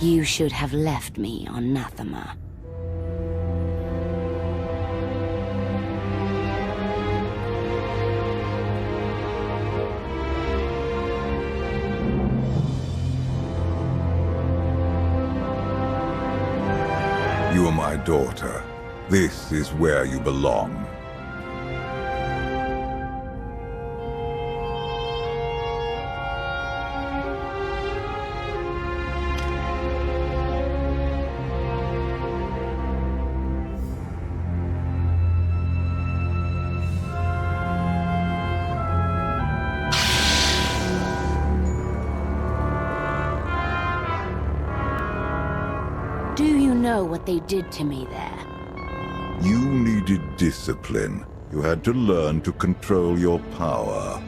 You should have left me on Nathema. You are my daughter. This is where you belong. Do you know what they did to me there? You needed discipline. You had to learn to control your power.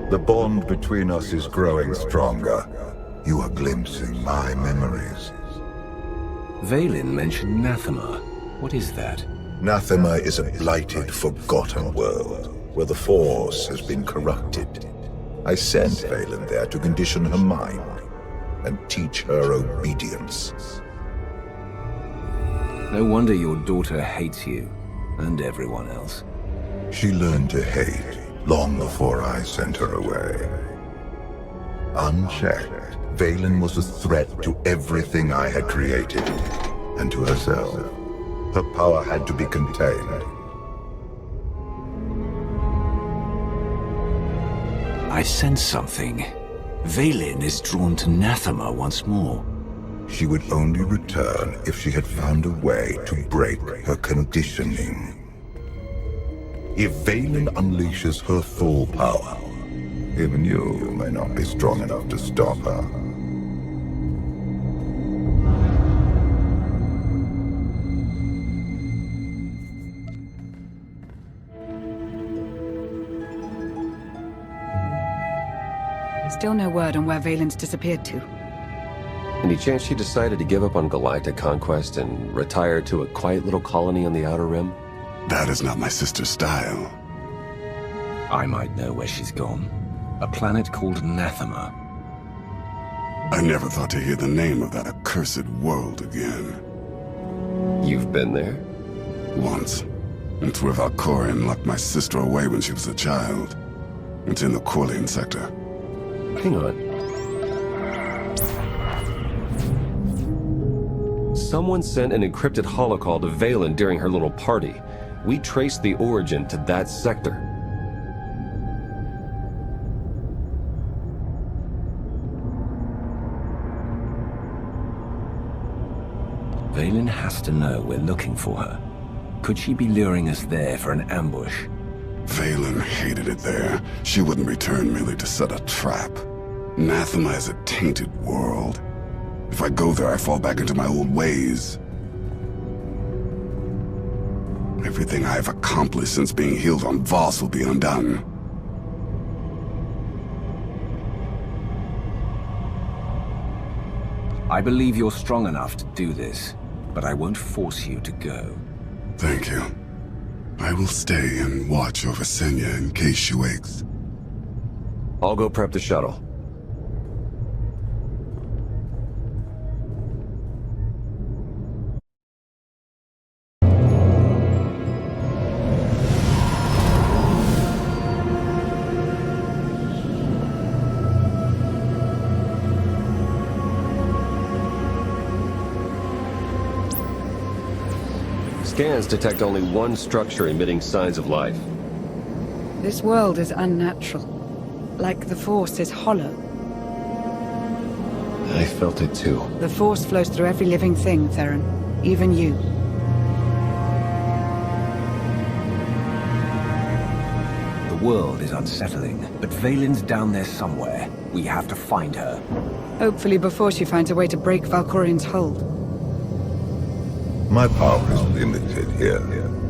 The bond between us is growing stronger. You are glimpsing my memories. Jaydenn mentioned Nathema. What is that? Nathema is a blighted, forgotten world, where the Force has been corrupted. I sent Jaydenn there to condition her mind, and teach her obedience. No wonder your daughter hates you, and everyone else. She learned to hate long before I sent her away. Unchecked, Jaydenn was a threat to everything I had created, and to herself. Her power had to be contained. I sense something. Jaydenn is drawn to Nathema once more. She would only return if she had found a way to break her conditioning. If Jaydenn unleashes her full power, even you may not be strong enough to stop her. Still no word on where Vaylenn's disappeared to. Any chance she decided to give up on galactic conquest and retire to a quiet little colony on the Outer Rim? That is not my sister's style. I might know where she's gone. A planet called Nathema. I never thought to hear the name of that accursed world again. You've been there? Once. It's where Valkorion locked my sister away when she was a child. It's in the Corlean sector. Hang on. Someone sent an encrypted holocall to Jaydenn during her little party. We traced the origin to that sector. Jaydenn has to know we're looking for her. Could she be luring us there for an ambush? Jaydenn hated it there. She wouldn't return merely to set a trap. Nathema is a tainted world. If I go there, I fall back into my old ways. Everything I have accomplished since being healed on Voss will be undone. I believe you're strong enough to do this, but I won't force you to go. Thank you. I will stay and watch over Senya in case she wakes. I'll go prep the shuttle. Scans detect only one structure emitting signs of life. This world is unnatural. Like the Force is hollow. I felt it too. The Force flows through every living thing, Theron. Even you. The world is unsettling, but Vaylenn's down there somewhere. We have to find her. Hopefully before she finds a way to break Valkorion's hold. My power is limited here,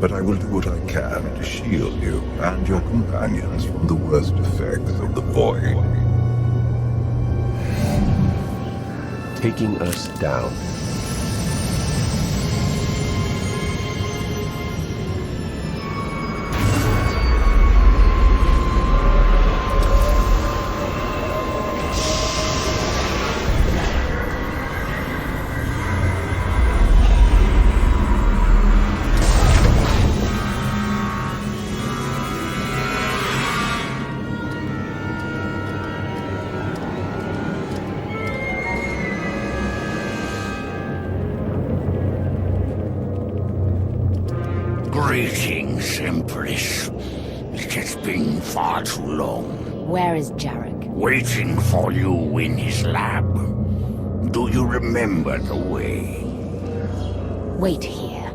but I will do what I can to shield you and your companions from the worst effects of the Void. taking us down. Greetings, Empress. It has been far too long. Where is Jarek? Waiting for you in his lab. Do you remember the way? Wait here.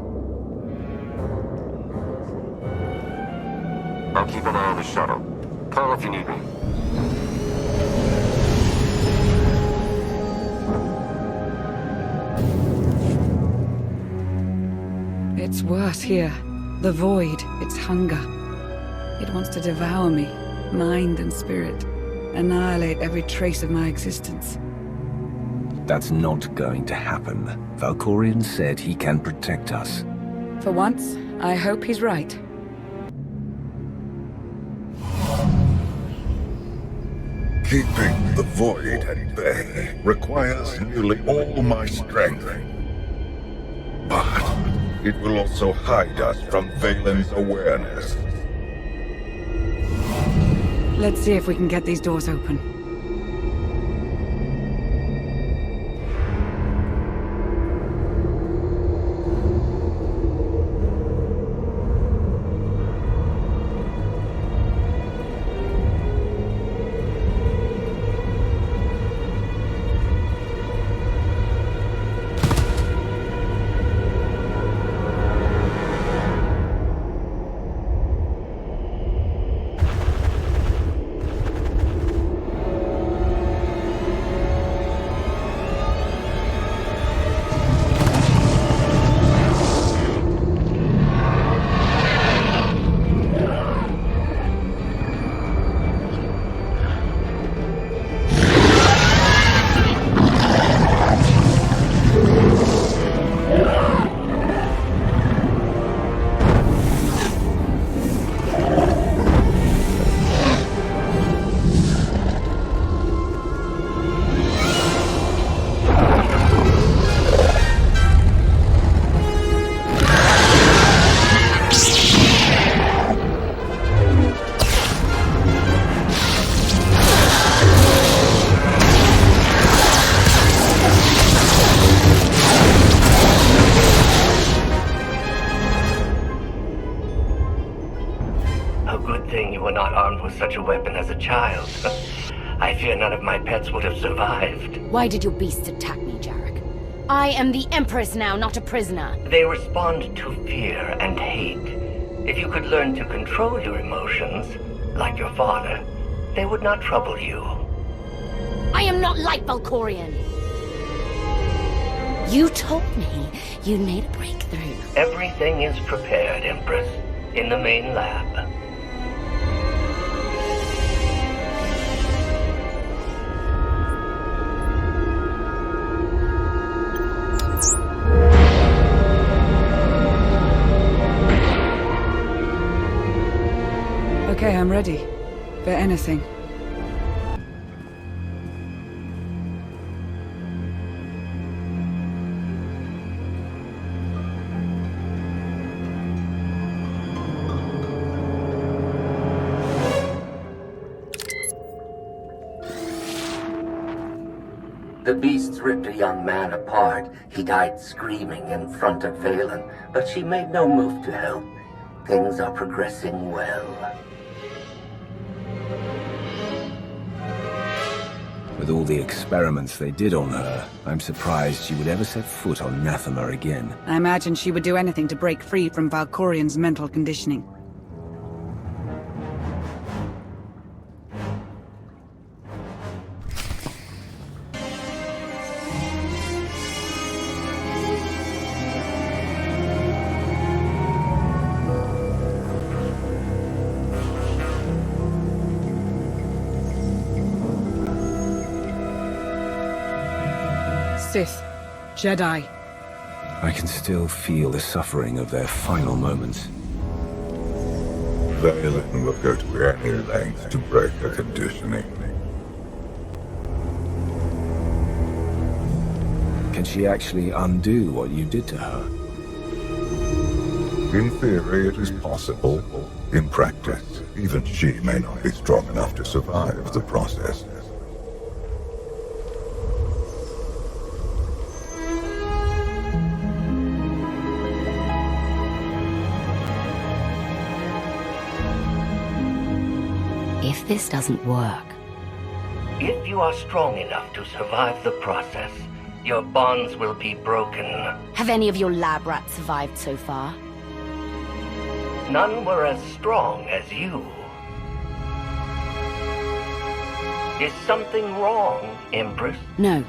I'll keep an eye on the shuttle. Call if you need me. It's worse here. The void, its hunger. It wants to devour me, mind and spirit. Annihilate every trace of my existence. That's not going to happen. Valkorion said he can protect us. For once, I hope he's right. Keeping the void at bay requires nearly all my strength. But it will also hide us from Valen's awareness. Let's see if we can get these doors open. Such a weapon as a child. I fear none of my pets would have survived. Why did your beasts attack me, Jarek? I am the Empress now, not a prisoner. They respond to fear and hate. If you could learn to control your emotions, like your father, they would not trouble you. I am not like Valkorion. You told me you made a breakthrough. Everything is prepared, Empress, in the main lab. Okay, I'm ready. For anything. The beasts ripped a young man apart. He died screaming in front of Valen, but she made no move to help. Things are progressing well. With all the experiments they did on her, I'm surprised she would ever set foot on Nathema again. I imagine she would do anything to break free from Valkorion's mental conditioning. Sith, Jedi. I can still feel the suffering of their final moments. Valen will go to any length to break her conditioning. Can she actually undo what you did to her? In theory, it is possible. In practice, even she may not be strong enough to survive the process. If this doesn't work... If you are strong enough to survive the process, your bonds will be broken. Have any of your lab rats survived so far? None were as strong as you. Is something wrong, Empress? No.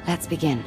Let's begin.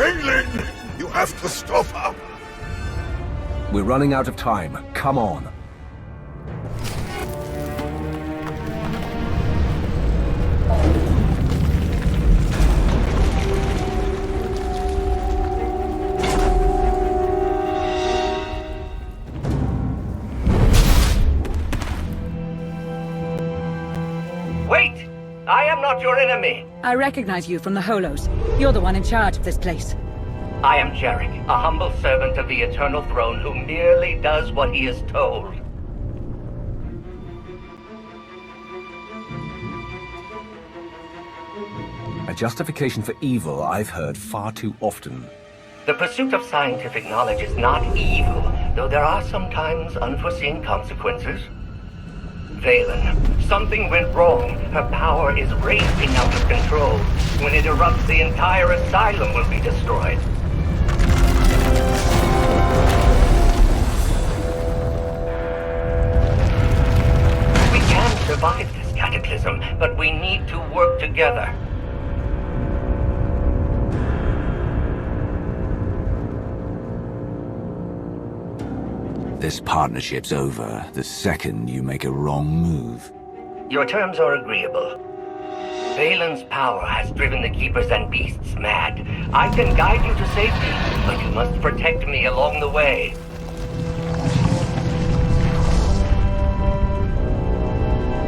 Jaydenn! You have to stop her! We're running out of time. Come on. Wait! I am not your enemy! I recognize you from the Holos. You're the one in charge of this place. I am Jarek, a humble servant of the Eternal Throne who merely does what he is told. A justification for evil I've heard far too often. The pursuit of scientific knowledge is not evil, though there are sometimes unforeseen consequences. Valen, something went wrong. Her power is racing out of control. When it erupts, the entire asylum will be destroyed. We can survive this cataclysm, but we need to work together. This partnership's over the second you make a wrong move. Your terms are agreeable. Valen's power has driven the Keepers and Beasts mad. I can guide you to safety, but you must protect me along the way.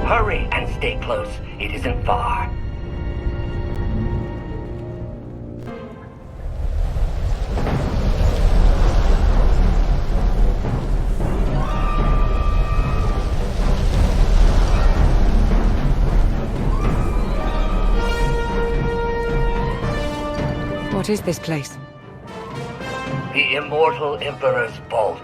Hurry and stay close. It isn't far. What is this place? The Immortal Emperor's vault.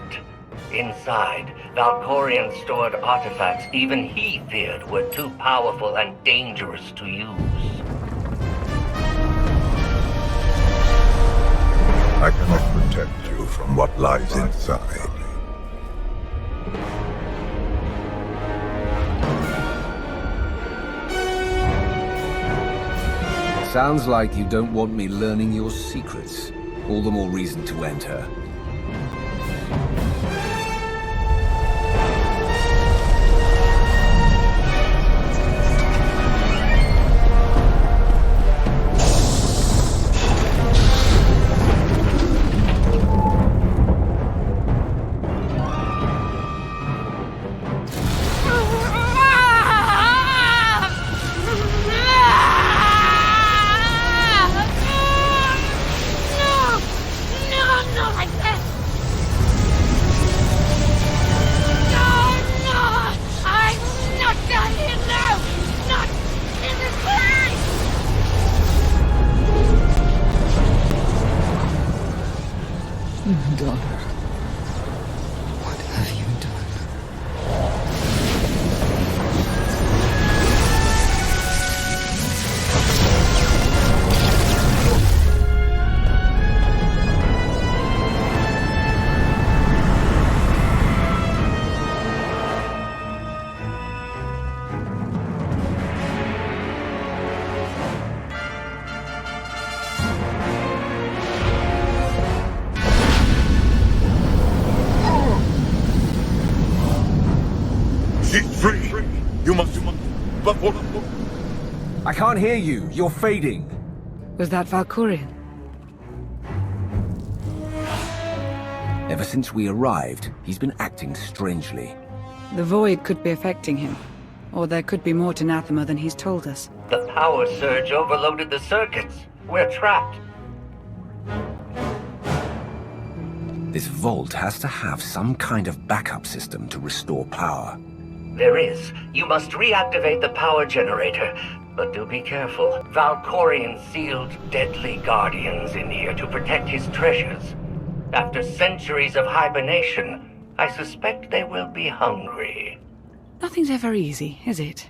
Inside, Valkorian stored artifacts even he feared were too powerful and dangerous to use. I cannot protect you from what lies inside. Sounds like you don't want me learning your secrets. All the more reason to enter. You must... But what... I can't hear you. You're fading. Was that Valkorion? Ever since we arrived, he's been acting strangely. The Void could be affecting him. Or there could be more to Nathema than he's told us. The power surge overloaded the circuits. We're trapped. This vault has to have some kind of backup system to restore power. There is. You must reactivate the power generator. But do be careful. Valkorion sealed deadly guardians in here to protect his treasures. After centuries of hibernation, I suspect they will be hungry. Nothing's ever easy, is it?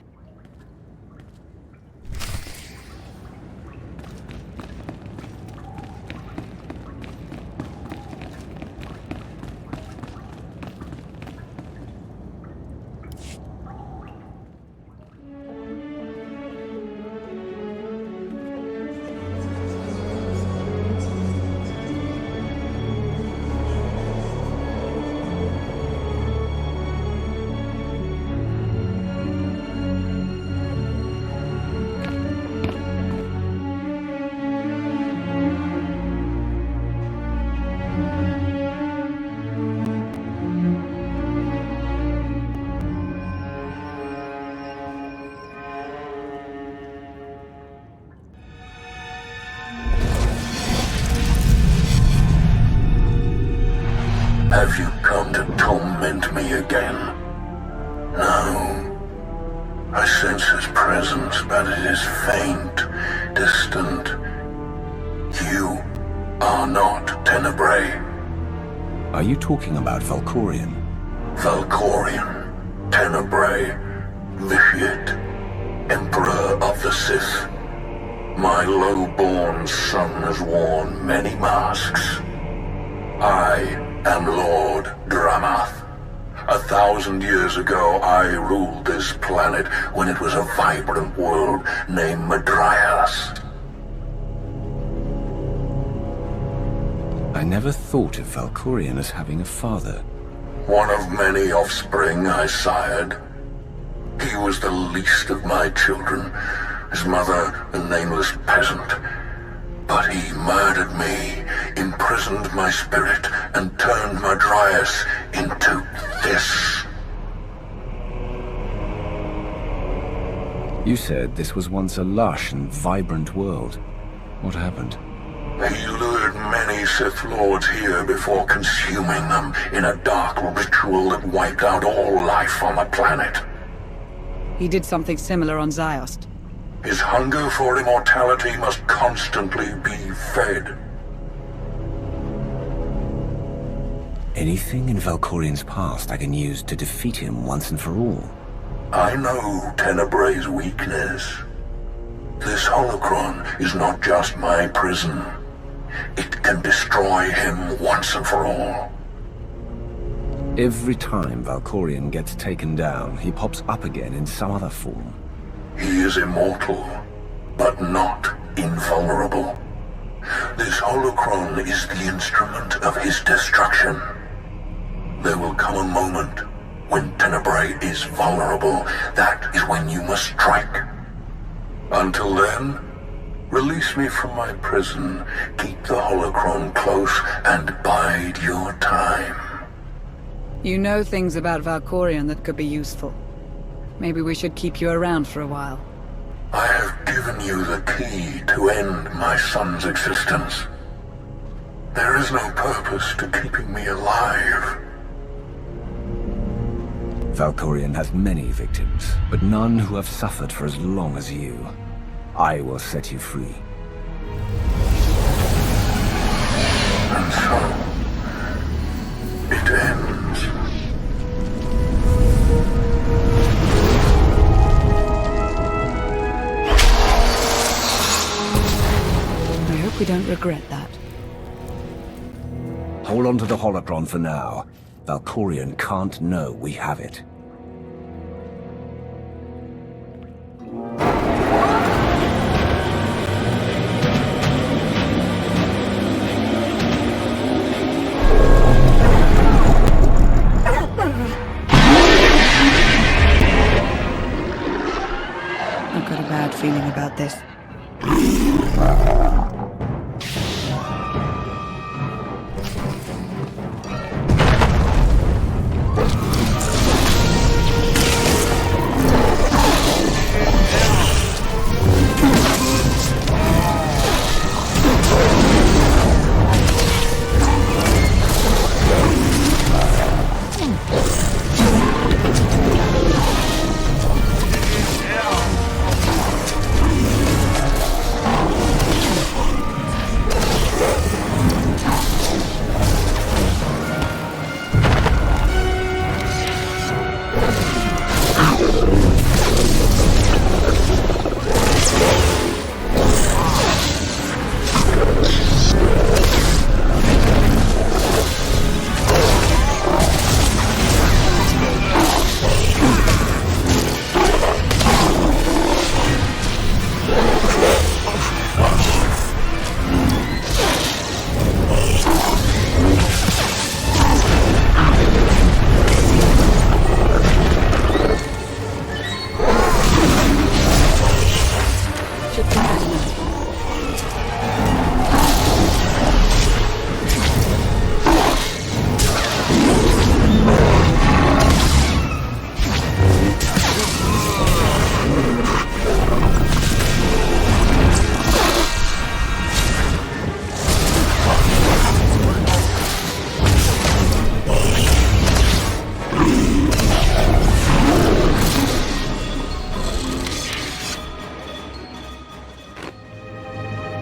Have you come to torment me again? No. I sense his presence, but it is faint, distant. You are not Tenebrae. Are you talking about Valkorion? Valkorion, Tenebrae, Vitiate, Emperor of the Sith. My low-born son has worn many masks. I am Lord Dramath. 1,000 years ago, I ruled this planet when it was a vibrant world named Madrias. I never thought of Valkorion as having a father. One of many offspring I sired. He was the least of my children, his mother a nameless peasant. But he murdered me, imprisoned my spirit, and turned Madrias into this. You said this was once a lush and vibrant world. What happened? He lured many Sith Lords here before consuming them in a dark ritual that wiped out all life on the planet. He did something similar on Ziost. His hunger for immortality must constantly be fed. Anything in Valkorion's past I can use to defeat him once and for all? I know Tenebrae's weakness. This holocron is not just my prison. It can destroy him once and for all. Every time Valkorion gets taken down, he pops up again in some other form. He is immortal, but not invulnerable. This holocron is the instrument of his destruction. There will come a moment when Tenebrae is vulnerable. That is when you must strike. Until then, release me from my prison, keep the holocron close, and bide your time. You know things about Valkorion that could be useful. Maybe we should keep you around for a while. I have given you the key to end my son's existence. There is no purpose to keeping me alive. Valkorion has many victims, but none who have suffered for as long as you. I will set you free. And so, it ends. I hope we don't regret that. Hold on to the holocron for now. Valkorion can't know we have it. bad feeling about this.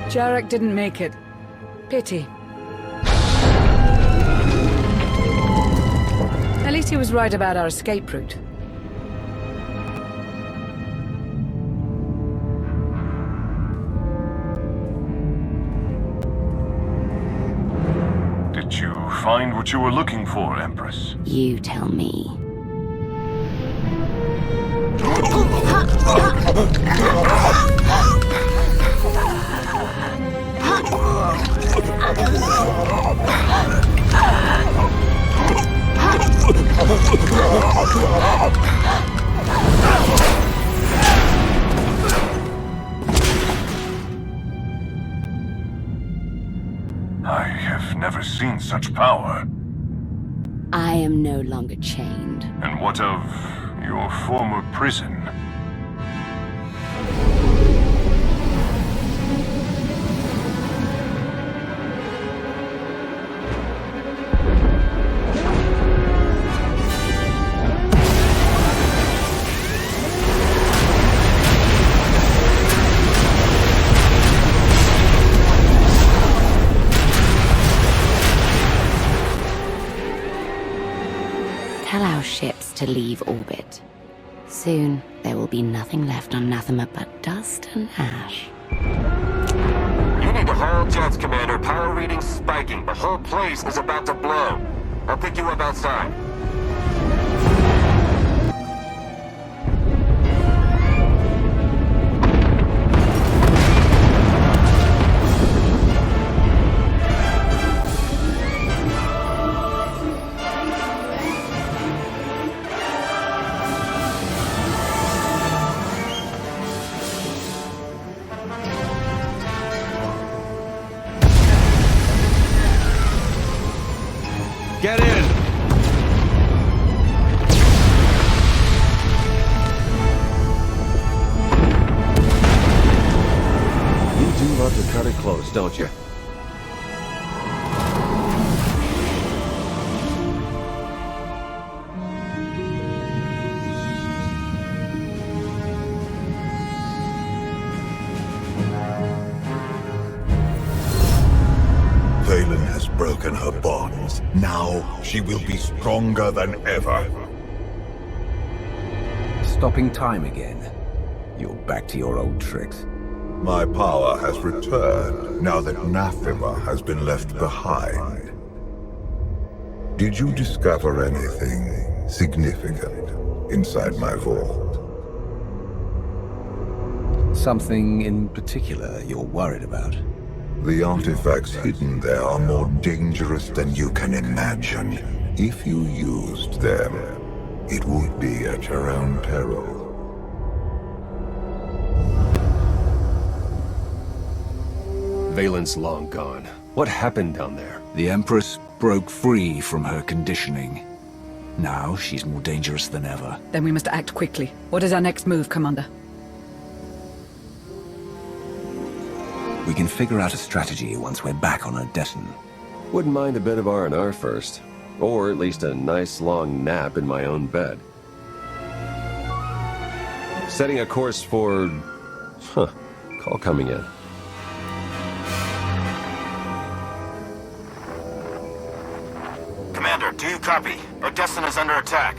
Jarek didn't make it. Pity. At least he was right about our escape route. Did you find what you were looking for, Empress? You tell me. I have never seen such power. I am no longer chained. And what of your former prison? Tell our ships to leave orbit. Soon, there will be nothing left on Nathema but dust and ash. You need to hold jets, Commander. Power readings spiking. The whole place is about to blow. I'll pick you up outside. Get in! You do love to cut it close, don't you? Vaylin has broken her bonds. Now she will be stronger than ever. Stopping time again. You're back to your old tricks. My power has returned now that Nathema has been left behind. Did you discover anything significant inside my vault? Something in particular you're worried about? The artifacts hidden there are more dangerous than you can imagine. If you used them, it would be at your own peril. Valen's long gone. What happened down there? The Empress broke free from her conditioning. Now she's more dangerous than ever. Then we must act quickly. What is our next move, Commander? We can figure out a strategy once we're back on Jaydenn. Wouldn't mind a bit of R&R first. Or at least a nice long nap in my own bed. Setting a course for... Call coming in. Commander, do you copy? Jaydenn is under attack.